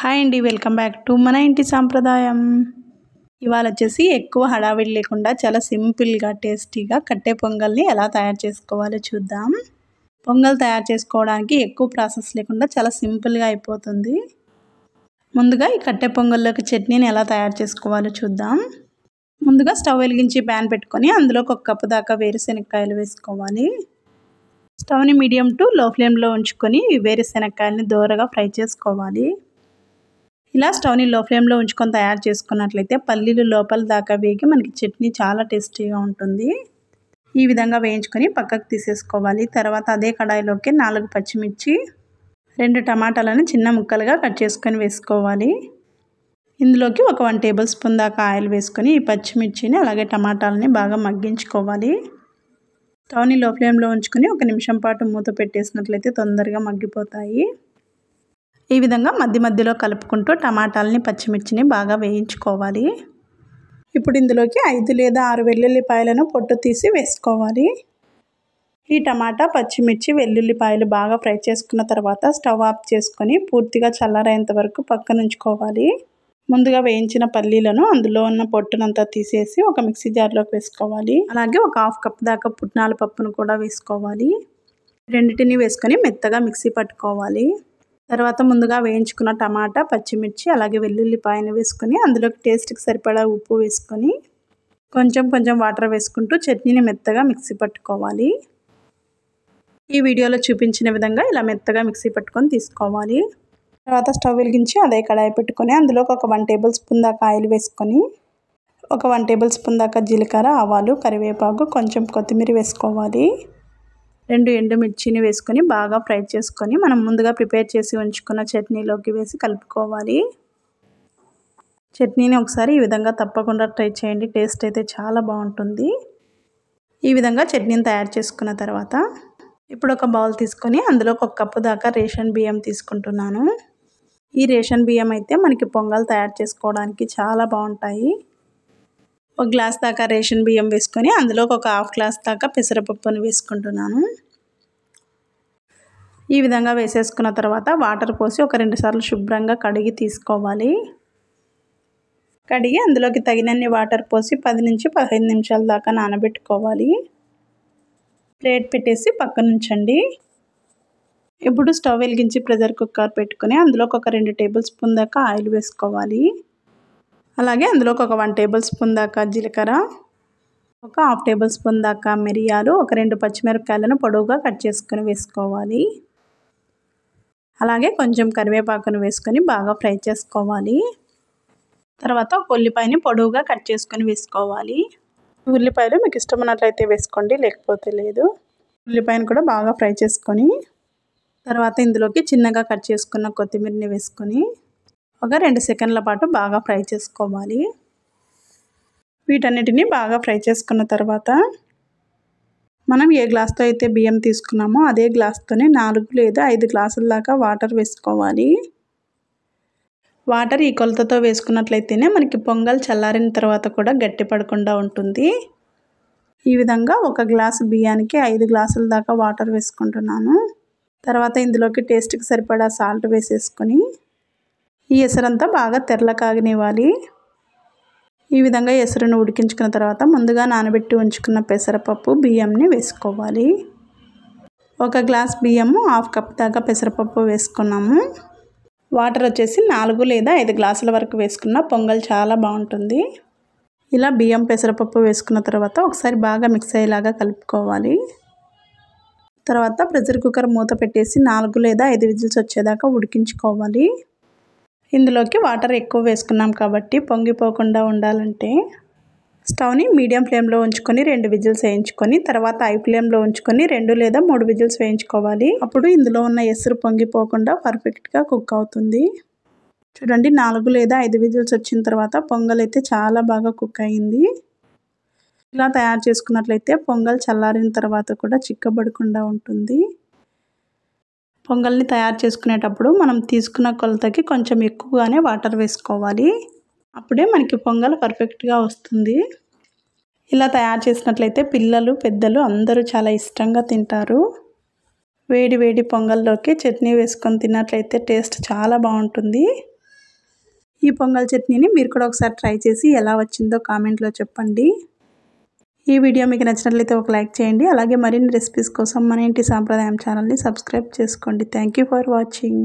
Hi అండి, welcome back to మన ఇంటి సాంప్రదాయం. ఇవాళ వచ్చేసి ఎక్కువ హడావిడి లేకుండా చాలా సింపుల్గా టేస్టీగా కట్టె పొంగల్ని ఎలా తయారు చేసుకోవాలో చూద్దాం. పొంగల్ తయారు చేసుకోవడానికి ఎక్కువ ప్రాసెస్ లేకుండా చాలా సింపుల్గా అయిపోతుంది. ముందుగా ఈ కట్టె పొంగల్లోకి చట్నీని ఎలా తయారు చేసుకోవాలో చూద్దాం. ముందుగా స్టవ్ వెలిగించి ప్యాన్ పెట్టుకొని అందులోకి 1 కప్పు దాకా వేరుశెనగకాయలు వేసుకోవాలి. స్టవ్ని మీడియం టు లో ఫ్లేమ్లో ఉంచుకొని వేరుశెనగకాయలని దోరగా ఫ్రై చేసుకోవాలి. ఇలా స్టవ్ని లో ఫ్లేమ్లో ఉంచుకొని తయారు చేసుకున్నట్లయితే పల్లీలు లోపల దాకా వేగి మనకి చట్నీ చాలా టేస్టీగా ఉంటుంది. ఈ విధంగా వేయించుకొని పక్కకు తీసేసుకోవాలి. తర్వాత అదే కడాయిలోకి 4 పచ్చిమిర్చి, 2 టమాటాలను చిన్న ముక్కలుగా కట్ చేసుకొని వేసుకోవాలి. ఇందులోకి ఒక 1 టేబుల్ స్పూన్ దాకా ఆయిల్ వేసుకొని ఈ పచ్చిమిర్చిని అలాగే టమాటాలని బాగా మగ్గించుకోవాలి. స్టవ్ని లో ఫ్లేమ్లో ఉంచుకొని 1 నిమిషం పాటు మూత పెట్టేసినట్లయితే తొందరగా మగ్గిపోతాయి. ఈ విధంగా మధ్య మధ్యలో కలుపుకుంటూ టమాటాలని పచ్చిమిర్చిని బాగా వేయించుకోవాలి. ఇప్పుడు ఇందులోకి 5 లేదా 6 వెల్లుల్లిపాయలను పొట్టు తీసి వేసుకోవాలి. ఈ టమాటా, పచ్చిమిర్చి, వెల్లుల్లిపాయలు బాగా ఫ్రై చేసుకున్న తర్వాత స్టవ్ ఆఫ్ చేసుకొని పూర్తిగా చల్లారేంత వరకు పక్కన ఉంచుకోవాలి. ముందుగా వేయించిన పల్లీలను అందులో ఉన్న పొట్టునంతా తీసేసి ఒక మిక్సీ జార్లోకి వేసుకోవాలి. అలాగే ఒక 1/2 కప్ దాకా పుట్నాల పప్పును కూడా వేసుకోవాలి. రెండింటిని వేసుకొని మెత్తగా మిక్సీ పట్టుకోవాలి. తర్వాత ముందుగా వేయించుకున్న టమాటా, పచ్చిమిర్చి అలాగే వెల్లుల్లిపాయను వేసుకొని అందులోకి టేస్ట్కి సరిపడా ఉప్పు వేసుకొని కొంచెం వాటర్ వేసుకుంటూ చట్నీని మెత్తగా మిక్సీ పట్టుకోవాలి. ఈ వీడియోలో చూపించిన విధంగా ఇలా మెత్తగా మిక్సీ పట్టుకొని తీసుకోవాలి. తర్వాత స్టవ్ వెలిగించి అదే కడాయి పెట్టుకొని అందులోకి ఒక 1 టేబుల్ స్పూన్ దాకా ఆయిల్ వేసుకొని ఒక 1 టేబుల్ స్పూన్ దాకా జీలకర్ర, ఆవాలు, కరివేపాకు, కొంచెం కొత్తిమీర వేసుకోవాలి. 2 ఎండుమిర్చిని వేసుకొని బాగా ఫ్రై చేసుకొని మనం ముందుగా ప్రిపేర్ చేసి ఉంచుకున్న చట్నీలోకి వేసి కలుపుకోవాలి. చట్నీని ఒకసారి ఈ విధంగా తప్పకుండా ట్రై చేయండి. టేస్ట్ అయితే చాలా బాగుంటుంది. ఈ విధంగా చట్నీని తయారు చేసుకున్న తర్వాత ఇప్పుడు ఒక బౌల్ తీసుకొని అందులోకి 1 కప్పు దాకా రేషన్ బియ్యం తీసుకుంటున్నాను. ఈ రేషన్ బియ్యం అయితే మనకి పొంగల్ తయారు చేసుకోవడానికి చాలా బాగుంటాయి. 1 గ్లాస్ దాకా రేషన్ బియ్యం వేసుకొని అందులోకి ఒక 1/2 గ్లాస్ దాకా పెసరపప్పును వేసుకుంటున్నాను. ఈ విధంగా వేసేసుకున్న తర్వాత వాటర్ పోసి ఒక 2 సార్లు శుభ్రంగా కడిగి తీసుకోవాలి. కడిగి అందులోకి తగినన్ని వాటర్ పోసి 10 నుంచి 15 నిమిషాల దాకా నానబెట్టుకోవాలి. ప్లేట్ పెట్టేసి పక్కన ఉంచండి. ఇప్పుడు స్టవ్ వెలిగించి ప్రెషర్ కుక్కర్ పెట్టుకొని అందులోకి ఒక 2 టేబుల్ స్పూన్ దాకా ఆయిల్ వేసుకోవాలి. అలాగే అందులోకి ఒక 1 టేబుల్ స్పూన్ దాకా జీలకర్ర, ఒక 1/2 టేబుల్ స్పూన్ దాకా మిరియాలు, ఒక 2 పచ్చిమిరపకాయలను పొడవుగా కట్ చేసుకొని వేసుకోవాలి. అలాగే కొంచెం కరివేపాకును వేసుకొని బాగా ఫ్రై చేసుకోవాలి. తర్వాత ఒక ఉల్లిపాయని పొడవుగా కట్ చేసుకొని వేసుకోవాలి. ఉల్లిపాయలు మీకు ఇష్టం ఉన్నట్లయితే వేసుకోండి, లేకపోతే లేదు. ఉల్లిపాయను కూడా బాగా ఫ్రై చేసుకొని తర్వాత ఇందులోకి చిన్నగా కట్ చేసుకున్న కొత్తిమీరని వేసుకొని ఒక 2 సెకండ్ల పాటు బాగా ఫ్రై చేసుకోవాలి. వీటన్నిటిని బాగా ఫ్రై చేసుకున్న తర్వాత మనం ఏ గ్లాస్తో అయితే బియ్యం తీసుకున్నామో అదే గ్లాస్తోనే 4 లేదా 5 గ్లాసుల దాకా వాటర్ వేసుకోవాలి. వాటర్ ఈ కొలతతో వేసుకున్నట్లయితేనే మనకి పొంగల్ చల్లారిన తర్వాత కూడా గట్టి పడకుండా ఉంటుంది. ఈ విధంగా 1 గ్లాసు బియ్యానికి 5 గ్లాసుల దాకా వాటర్ వేసుకుంటున్నాను. తర్వాత ఇందులోకి టేస్ట్కి సరిపడా సాల్ట్ వేసేసుకొని ఈ ఎసరంతా బాగా తెరల కాగనివ్వాలి. ఈ విధంగా ఎసరును ఉడికించుకున్న తర్వాత ముందుగా నానబెట్టి ఉంచుకున్న పెసరపప్పు, బియ్యంని వేసుకోవాలి. 1 గ్లాస్ బియ్యము 1/2 కప్ దాకా పెసరపప్పు వేసుకున్నాము. వాటర్ వచ్చేసి 4 లేదా 5 గ్లాసుల వరకు వేసుకున్న పొంగల్ చాలా బాగుంటుంది. ఇలా బియ్యం, పెసరపప్పు వేసుకున్న తర్వాత ఒకసారి బాగా మిక్స్ అయ్యేలాగా కలుపుకోవాలి. తర్వాత ప్రెషర్ కుక్కర్ మూత పెట్టేసి 4 లేదా 5 విజిల్స్ వచ్చేదాకా ఉడికించుకోవాలి. ఇందులోకి వాటర్ ఎక్కువ వేసుకున్నాం కాబట్టి పొంగిపోకుండా ఉండాలంటే స్టవ్ని మీడియం ఫ్లేమ్లో ఉంచుకొని 2 విజిల్స్ వేయించుకొని తర్వాత హై ఫ్లేమ్లో ఉంచుకొని 2 లేదా 3 విజిల్స్ వేయించుకోవాలి. అప్పుడు ఇందులో ఉన్న ఎసురు పొంగిపోకుండా పర్ఫెక్ట్గా కుక్ అవుతుంది. చూడండి, 4 లేదా 5 విజిల్స్ వచ్చిన తర్వాత పొంగల్ అయితే చాలా బాగా కుక్ అయింది. ఇలా తయారు చేసుకున్నట్లయితే పొంగల్ చల్లారిన తర్వాత కూడా చిక్కబడకుండా ఉంటుంది. పొంగల్ని తయారు చేసుకునేటప్పుడు మనం తీసుకున్న కొలతకి కొంచెం ఎక్కువగానే వాటర్ వేసుకోవాలి. అప్పుడే మనకి పొంగల్ పర్ఫెక్ట్గా వస్తుంది. ఇలా తయారు చేసినట్లయితే పిల్లలు, పెద్దలు అందరూ చాలా ఇష్టంగా తింటారు. వేడి వేడి పొంగల్లోకి చట్నీ వేసుకొని తిన్నట్లయితే టేస్ట్ చాలా బాగుంటుంది. ఈ పొంగల్ చట్నీని మీరు కూడా ఒకసారి ట్రై చేసి ఎలా వచ్చిందో కామెంట్లో చెప్పండి. ఈ వీడియో మీకు నచ్చినట్లయితే ఒక లైక్ చేయండి. అలాగే మరిన్ని రెసిపీస్ కోసం మన ఇంటి సాంప్రదాయం ఛానల్ని సబ్స్క్రైబ్ చేసుకోండి. Thank you for watching.